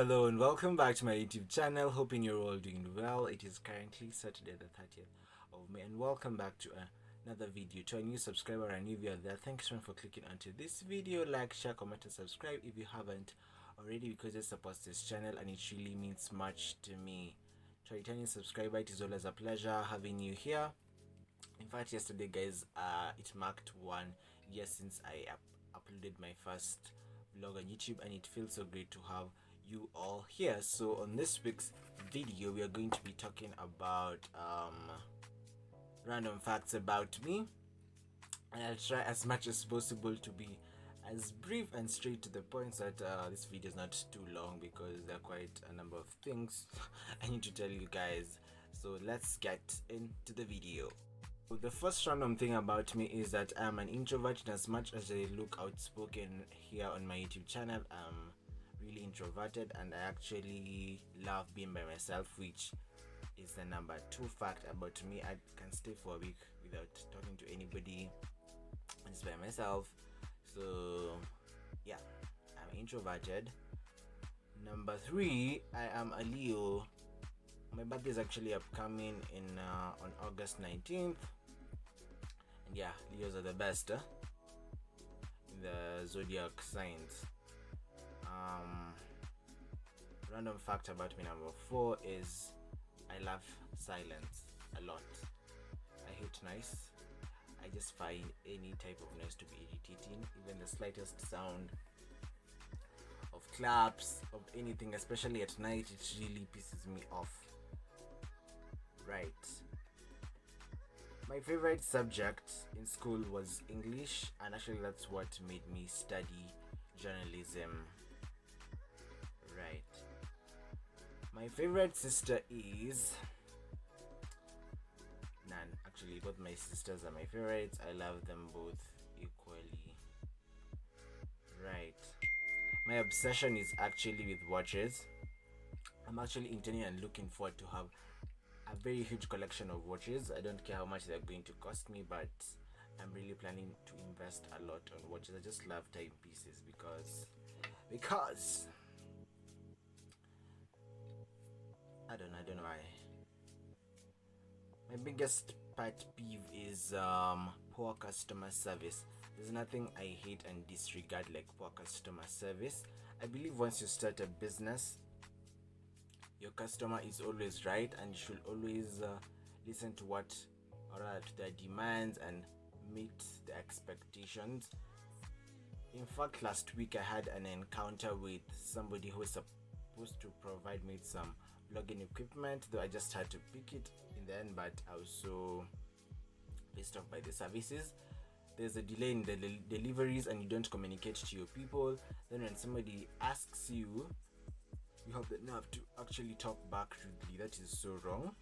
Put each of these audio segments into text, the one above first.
Hello and welcome back to my YouTube channel. Hoping you're all doing well. It is currently Saturday the 30th of May and welcome back to another video. To a new subscriber and new viewer there, thanks for clicking onto this video. Like, share, comment and subscribe if you haven't already, because it supports this channel and it really means much to me. To a returning subscriber, it is always a pleasure having you here. In fact, yesterday guys, it marked 1 year since I uploaded my first vlog on YouTube, and it feels so great to have you all here. So on this week's video, we are going to be talking about random facts about me, and I'll try as much as possible to be as brief and straight to the point, so that this video is not too long, because there are quite a number of things I need to tell you guys. So let's get into the video. So the first random thing about me is that I'm an introvert. In as much as I look outspoken here on my YouTube channel, I'm really introverted, and I actually love being by myself, which is the number 2 fact about me. I can stay for a week without talking to anybody, and just by myself. So yeah, I'm introverted. Number 3, I am a Leo. My birthday is actually upcoming on August 19th. And yeah, Leos are the best in the zodiac signs. Random fact about me number 4 is I love silence a lot. I hate noise. I just find any type of noise to be irritating. Even the slightest sound of claps, of anything, especially at night, it really pisses me off. Right. My favorite subject in school was English, and actually that's what made me study journalism. Right. My favorite sister is none. Actually, both my sisters are my favorites. I love them both equally. Right. My obsession is actually with watches. I'm actually intending and looking forward to have a very huge collection of watches. I don't care how much they're going to cost me, but I'm really planning to invest a lot on watches. I just love timepieces because I don't know why. My biggest pet peeve is poor customer service. There's nothing I hate and disregard like poor customer service. I believe once you start a business, your customer is always right, and you should always listen to to their demands and meet the expectations. In fact, last week I had an encounter with somebody who was supposed to provide me some vlogging equipment, though I just had to pick it in the end, but I was so pissed off by the services. There's a delay in the deliveries, and you don't communicate to your people. Then when somebody asks you, you have the nerve to actually talk back rudely. That is so wrong.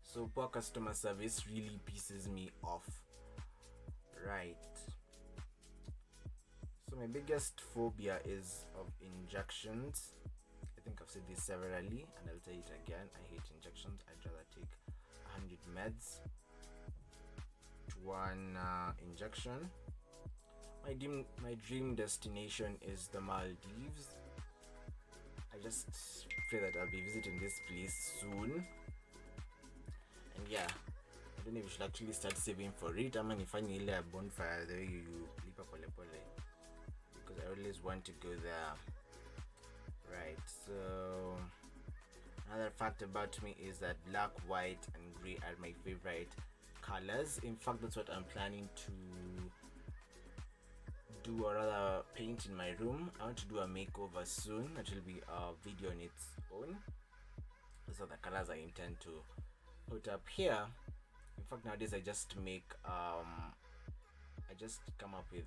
So poor customer service really pisses me off. Right. So my biggest phobia is of injections. I think I've said this severally, and I'll say it again. I hate injections. I'd rather take 100 meds to one injection. My dream destination is the Maldives. I just pray that I'll be visiting this place soon. And yeah, I don't know if you should actually start saving for it. I'm gonna find a bonfire the way you lipa pole pole, because I always want to go there. Right, so another fact about me is that black, white and grey are my favorite colors. In fact, that's what I'm planning to do, or rather paint in my room. I want to do a makeover soon. It will be a video on its own. Those are the colors I intend to put up here. In fact, nowadays I just come up with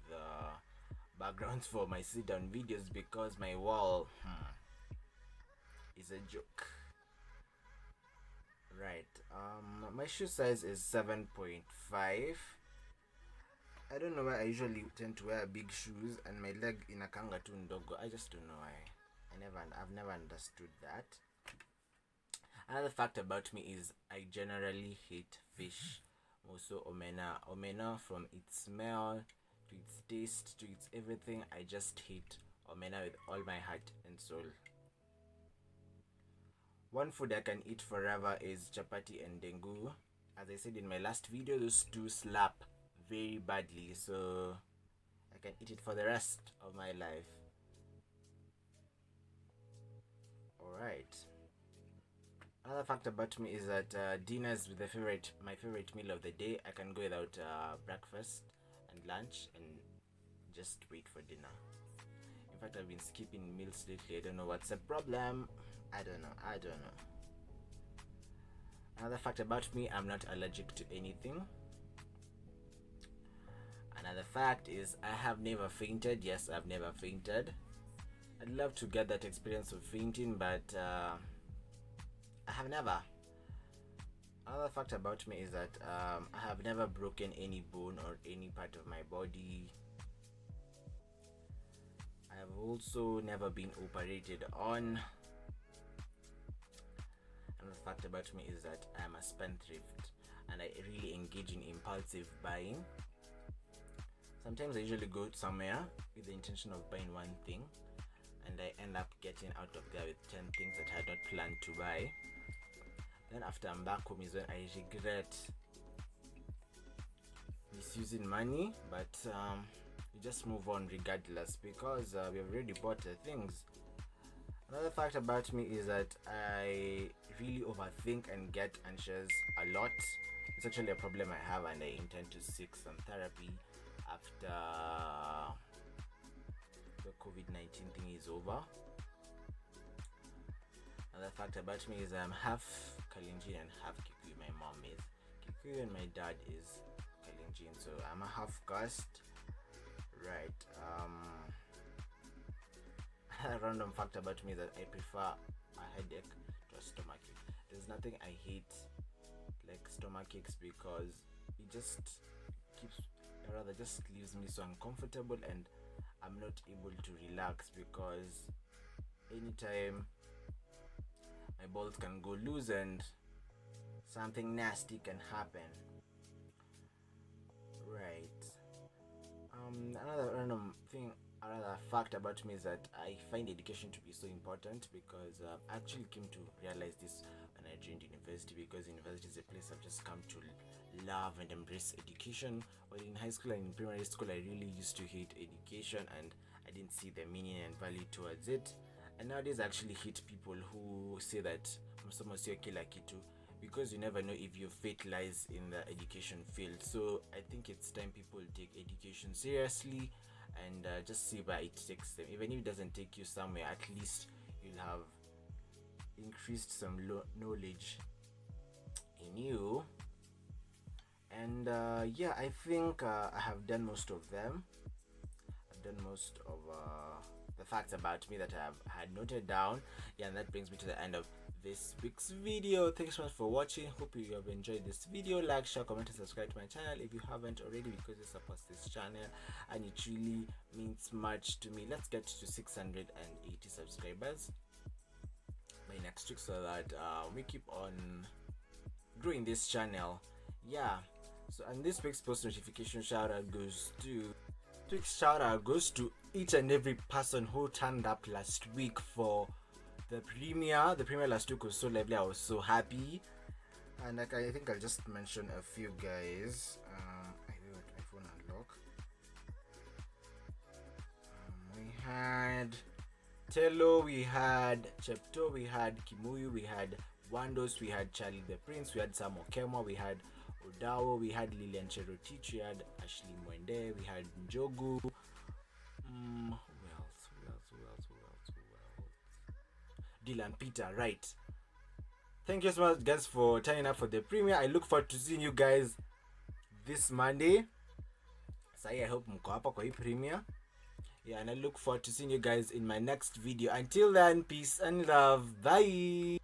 backgrounds for my sit down videos, because my wall is a joke. Right. My shoe size is 7.5. I don't know why I usually tend to wear big shoes and my leg in a kanga tu ndogo. I just don't know why. I've never understood that. Another fact about me is I generally hate fish. Also omena, from its smell to its taste to its everything. I just hate omena with all my heart and soul. One food I can eat forever is chapati and dengu. As I said in my last video, those two slap very badly, so I can eat it for the rest of my life. Alright. Another fact about me is that dinner is my favorite meal of the day. I can go without breakfast and lunch and just wait for dinner. In fact, I've been skipping meals lately. I don't know what's the problem. I don't know. Another fact about me, I'm not allergic to anything. Another fact is I have never fainted. Yes, I've never fainted. I'd love to get that experience of fainting, but I have never. Another fact about me is that I have never broken any bone or any part of my body. I have also never been operated on. Another fact about me is that I am a spendthrift and I really engage in impulsive buying. Sometimes I usually go somewhere with the intention of buying one thing, and I end up getting out of there with 10 things that I had not planned to buy. Then after I'm back home is when I regret misusing money, but we just move on regardless because we have already bought the things. Another fact about me is that I really overthink and get anxious a lot. It's actually a problem I have, and I intend to seek some therapy after the COVID-19 thing is over. Another fact about me is I'm half Kalenjin and half Kikuyu. My mom is Kikuyu and my dad is Kalenjin, so I'm a half caste. Right. A random fact about me is that I prefer a headache to a stomachache. There's nothing I hate like stomachaches because it just leaves me so uncomfortable, and I'm not able to relax because anytime my balls can go loose and something nasty can happen. Right. Another fact about me is that I find education to be so important because I actually came to realize this when I joined university, because university is a place I've just come to love and embrace education. While in high school and in primary school, I really used to hate education and I didn't see the meaning and value towards it. And nowadays I actually hate people who say that masomo sio kila kitu, because you never know if your fate lies in the education field. So I think it's time people take education seriously and just see where it takes them. Even if it doesn't take you somewhere, at least you'll have increased some knowledge in you. And yeah, I think I have done most of them. I've done most of the facts about me that I have had noted down. Yeah, and that brings me to the end of this week's video. Thanks so much for watching. Hope you have enjoyed this video. Like, share, comment, and subscribe to my channel if you haven't already, because it supports this channel and it really means much to me. Let's get to 680 subscribers by next week so that we keep on growing this channel. Yeah, so and this week's post notification shout out goes to each and every person who turned up last week for the premiere. The premiere last week was so lovely. I was so happy, and like I think I'll just mention a few guys. I will let my phone unlock. We had Tello, we had Chepto, we had Kimuyu, we had Wandos, we had Charlie the Prince, we had Sam Okema, we had Odawo, we had Lilian Cherotich, we had Ashley Mwende, we had Njogu. Who else? Dylan Peter, right. Thank you so much, guys, for turning up for the premiere. I look forward to seeing you guys this Monday. So I hope mko hapa kwa hii premiere. Yeah, and I look forward to seeing you guys in my next video. Until then, peace and love. Bye.